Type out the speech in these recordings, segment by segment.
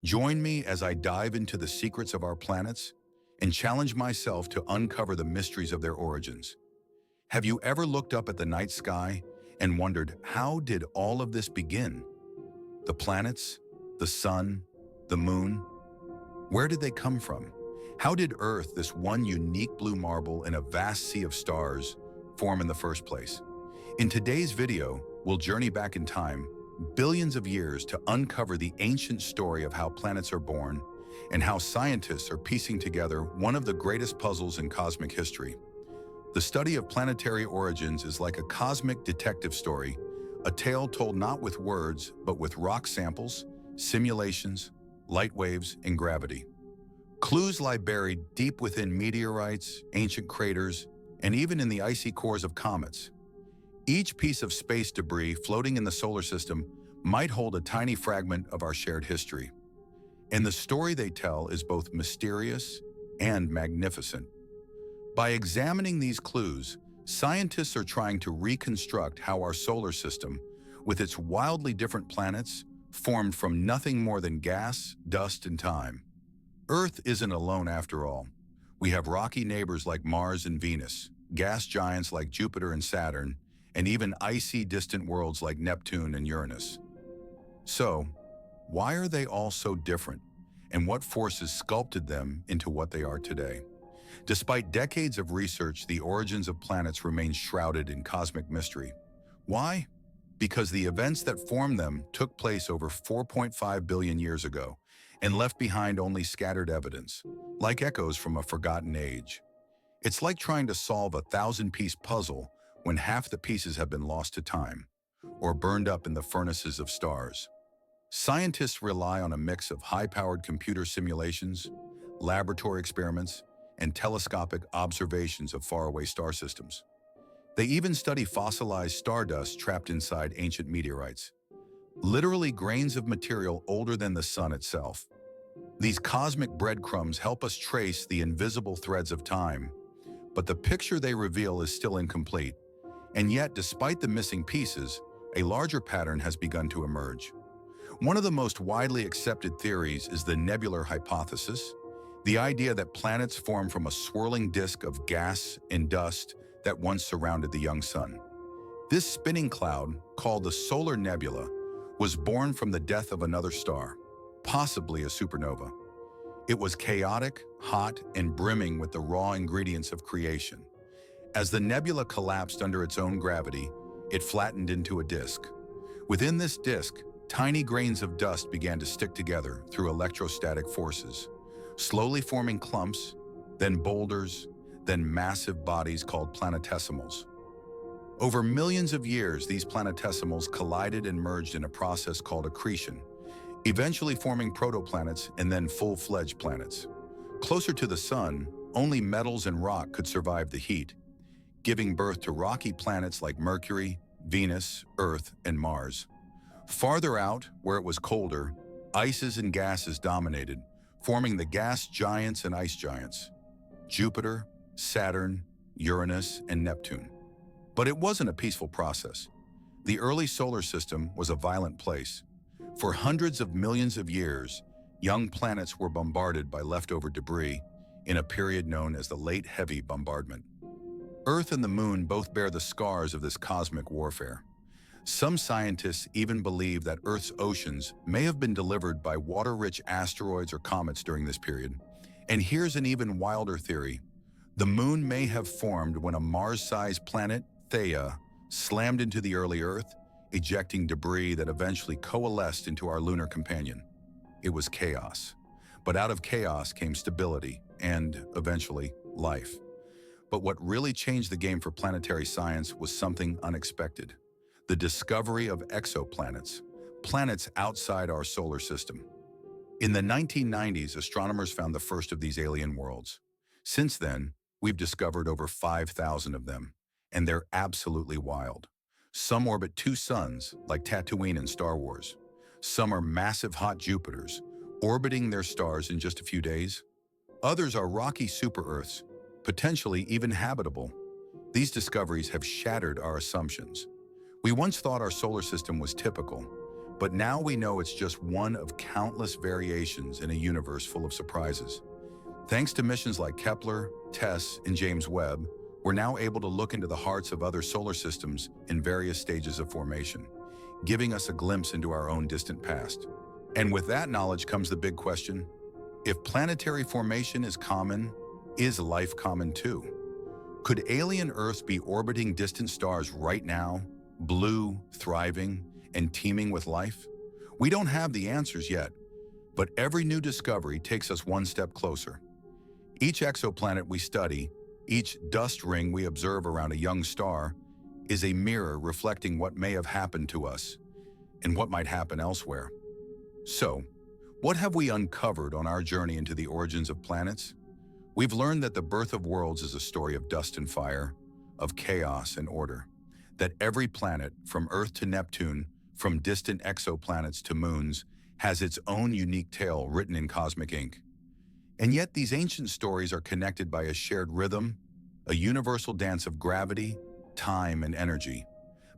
Join me as I dive into the secrets of our planets and challenge myself to uncover the mysteries of their origins. Have you ever looked up at the night sky and wondered, how did all of this begin? The planets, the sun, the moon, where did they come from? How did Earth, this one unique blue marble in a vast sea of stars, form in the first place? In today's video, we'll journey back in time, billions of years, to uncover the ancient story of how planets are born and how scientists are piecing together one of the greatest puzzles in cosmic history. The study of planetary origins is like a cosmic detective story, a tale told not with words, but with rock samples, simulations, light waves, and gravity. Clues lie buried deep within meteorites, ancient craters, and even in the icy cores of comets. Each piece of space debris floating in the solar system might hold a tiny fragment of our shared history. And the story they tell is both mysterious and magnificent. By examining these clues, scientists are trying to reconstruct how our solar system, with its wildly different planets, formed from nothing more than gas, dust, and time. Earth isn't alone after all. We have rocky neighbors like Mars and Venus, gas giants like Jupiter and Saturn, and even icy distant worlds like Neptune and Uranus. So, why are they all so different, and what forces sculpted them into what they are today? Despite decades of research, the origins of planets remain shrouded in cosmic mystery. Why? Because the events that formed them took place over 4.5 billion years ago and left behind only scattered evidence, like echoes from a forgotten age. It's like trying to solve a 1,000-piece puzzle when half the pieces have been lost to time or burned up in the furnaces of stars. Scientists rely on a mix of high-powered computer simulations, laboratory experiments, and telescopic observations of faraway star systems. They even study fossilized stardust trapped inside ancient meteorites, literally grains of material older than the sun itself. These cosmic breadcrumbs help us trace the invisible threads of time, but the picture they reveal is still incomplete. And yet, despite the missing pieces, a larger pattern has begun to emerge. One of the most widely accepted theories is the nebular hypothesis, the idea that planets form from a swirling disk of gas and dust that once surrounded the young sun. This spinning cloud, called the solar nebula, was born from the death of another star, possibly a supernova. It was chaotic, hot, and brimming with the raw ingredients of creation. As the nebula collapsed under its own gravity, it flattened into a disk. Within this disk, tiny grains of dust began to stick together through electrostatic forces, slowly forming clumps, then boulders, then massive bodies called planetesimals. Over millions of years, these planetesimals collided and merged in a process called accretion, eventually forming protoplanets and then full-fledged planets. Closer to the sun, only metals and rock could survive the heat, giving birth to rocky planets like Mercury, Venus, Earth, and Mars. Farther out, where it was colder, ices and gases dominated, forming the gas giants and ice giants: Jupiter, Saturn, Uranus, and Neptune. But it wasn't a peaceful process. The early solar system was a violent place. For hundreds of millions of years, young planets were bombarded by leftover debris in a period known as the Late Heavy Bombardment. Earth and the Moon both bear the scars of this cosmic warfare. Some scientists even believe that Earth's oceans may have been delivered by water-rich asteroids or comets during this period. And here's an even wilder theory. The Moon may have formed when a Mars-sized planet, Theia, slammed into the early Earth, ejecting debris that eventually coalesced into our lunar companion. It was chaos. But out of chaos came stability and, eventually, life. But what really changed the game for planetary science was something unexpected: the discovery of exoplanets, planets outside our solar system. In the 1990s, astronomers found the first of these alien worlds. Since then, we've discovered over 5,000 of them, and they're absolutely wild. Some orbit two suns, like Tatooine in Star Wars. Some are massive hot Jupiters, orbiting their stars in just a few days. Others are rocky super-Earths, potentially even habitable. These discoveries have shattered our assumptions. We once thought our solar system was typical, But now we know it's just one of countless variations in a universe full of surprises. Thanks to missions like Kepler, TESS, and James Webb, we're now able to look into the hearts of other solar systems in various stages of formation, giving us a glimpse into our own distant past. And with that knowledge comes the big question: if planetary formation is common, is life common too? Could alien Earths be orbiting distant stars right now, blue, thriving, and teeming with life? We don't have the answers yet, but every new discovery takes us one step closer. Each exoplanet we study, each dust ring we observe around a young star, is a mirror reflecting what may have happened to us and what might happen elsewhere. So, what have we uncovered on our journey into the origins of planets? We've learned that the birth of worlds is a story of dust and fire, of chaos and order, that every planet, from Earth to Neptune, from distant exoplanets to moons, has its own unique tale written in cosmic ink. And yet these ancient stories are connected by a shared rhythm, a universal dance of gravity, time, and energy.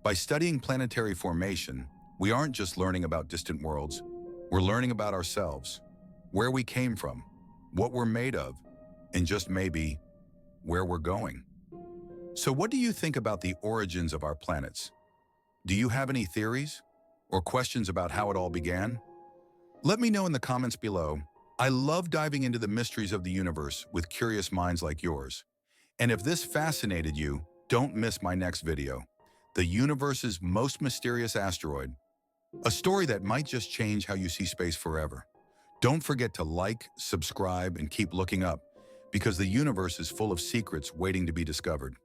By studying planetary formation, we aren't just learning about distant worlds, we're learning about ourselves, where we came from, what we're made of, and just maybe, where we're going. So what do you think about the origins of our planets? Do you have any theories or questions about how it all began? Let me know in the comments below. I love diving into the mysteries of the universe with curious minds like yours. And if this fascinated you, don't miss my next video, The Universe's Most Mysterious Asteroid, a story that might just change how you see space forever. Don't forget to like, subscribe, and keep looking up, because the universe is full of secrets waiting to be discovered.